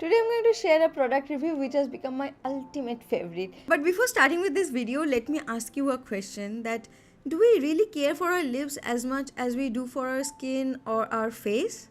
Today I'm going to share a product review which has become my ultimate favorite. But before starting with this video, let me ask you a question that do we really care for our lips as much as we do for our skin or our face?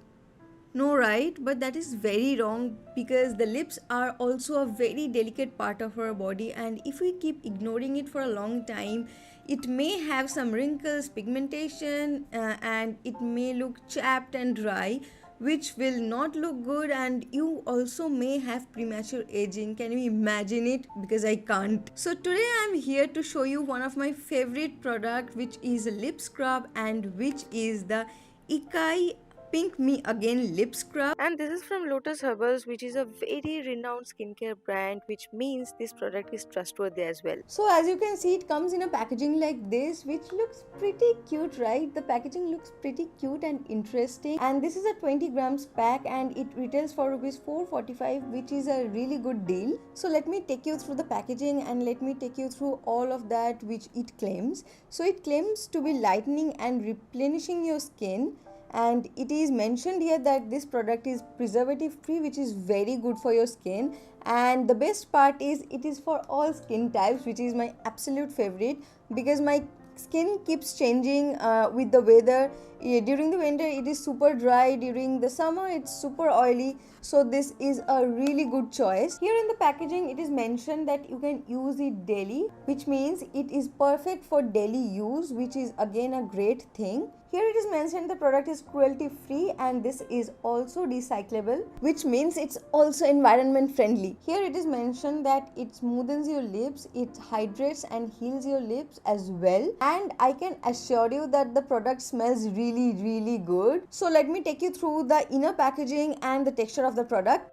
No, right? But that is very wrong because the lips are also a very delicate part of our body, and if we keep ignoring it for a long time, it may have some wrinkles, pigmentation, and it may look chapped and dry, which will not look good, and you also may have premature aging. Can you imagine it? Because I can't. So today I'm here to show you one of my favorite product, which is a lip scrub, and which is the Ikai Pink Me Again lip scrub, and this is from Lotus Herbals, which is a very renowned skincare brand, which means this product is trustworthy as well. So as you can see, it comes in a packaging like this, which looks pretty cute, right? The packaging looks pretty cute and interesting, and this is a 20 grams pack and it retails for rupees 445, which is a really good deal. So let me take you through the packaging and let me take you through all of that which it claims. So it claims to be lightening and replenishing your skin, and it is mentioned here that this product is preservative free, which is very good for your skin. And the best part is it is for all skin types, which is my absolute favorite because my skin keeps changing with the weather. During the winter it is super dry, during the summer it's super oily, so this is a really good choice. Here in the packaging it is mentioned that you can use it daily, which means it is perfect for daily use, which is again a great thing. Here it is mentioned the product is cruelty free and this is also recyclable, which means it's also environment friendly. Here it is mentioned that it smoothens your lips, it hydrates and heals your lips as well, and I can assure you that the product smells really good. So let me take you through the inner packaging and the texture of the product.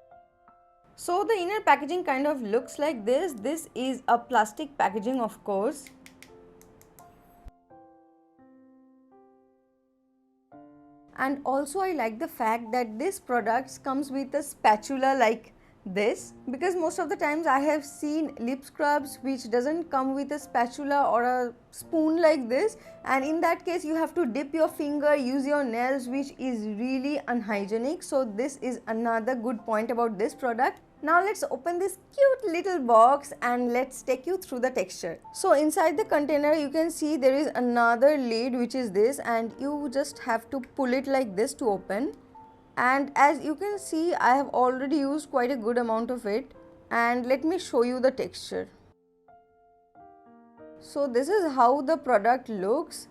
So the inner packaging kind of looks like this. This is a plastic packaging, of course. And also I like the fact that this product comes with a spatula like this, because most of the times I have seen lip scrubs which doesn't come with a spatula or a spoon like this, and in that case you have to dip your finger, use your nails, which is really unhygienic. So this is another good point about this product. Now let's open this cute little box and let's take you through the texture. So inside the container you can see there is another lid, which is this, and you just have to pull it like this to open. And as you can see, I have already used quite a good amount of it, and let me show you the texture. So this is how the product looks.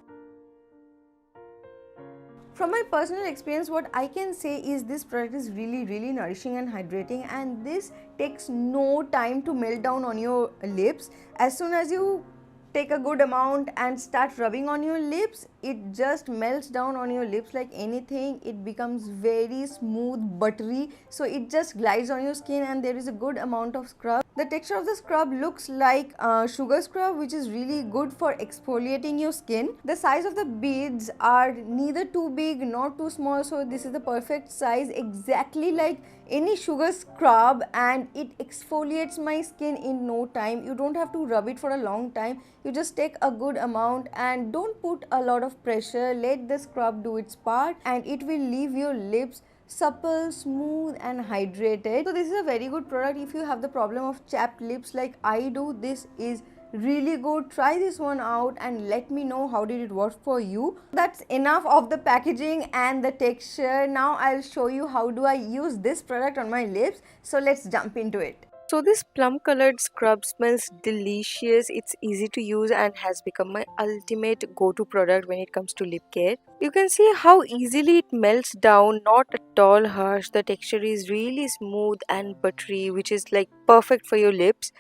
From my personal experience, what I can say is this product is really nourishing and hydrating, and this takes no time to melt down on your lips. As soon as you take a good amount and start rubbing on your lips, it just melts down on your lips like anything. It becomes very smooth, buttery, so it just glides on your skin, and there is a good amount of scrub. The texture of the scrub looks like sugar scrub, which is really good for exfoliating your skin. The size of the beads are neither too big nor too small, so this is the perfect size, exactly like any sugar scrub, and it exfoliates my skin in no time. You don't have to rub it for a long time. You just take a good amount and don't put a lot of pressure. Let the scrub do its part and it will leave your lips supple, smooth and hydrated. So this is a very good product if you have the problem of chapped lips like I do. This is really good. Try this one out and let me know how did it work for you. That's enough of the packaging and the texture. Now I'll show you how do I use this product on my lips. So let's jump into it. So this plum colored scrub smells delicious. It's easy to use and has become my ultimate go-to product when it comes to lip care. You can see how easily it melts down, not at all harsh. The texture is really smooth and buttery, which is like perfect for your lips.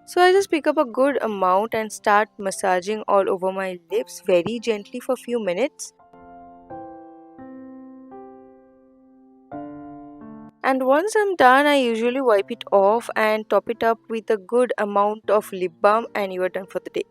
So I just pick up a good amount and start massaging all over my lips very gently for a few minutes. And once I'm done, I usually wipe it off and top it up with a good amount of lip balm, and you are done for the day.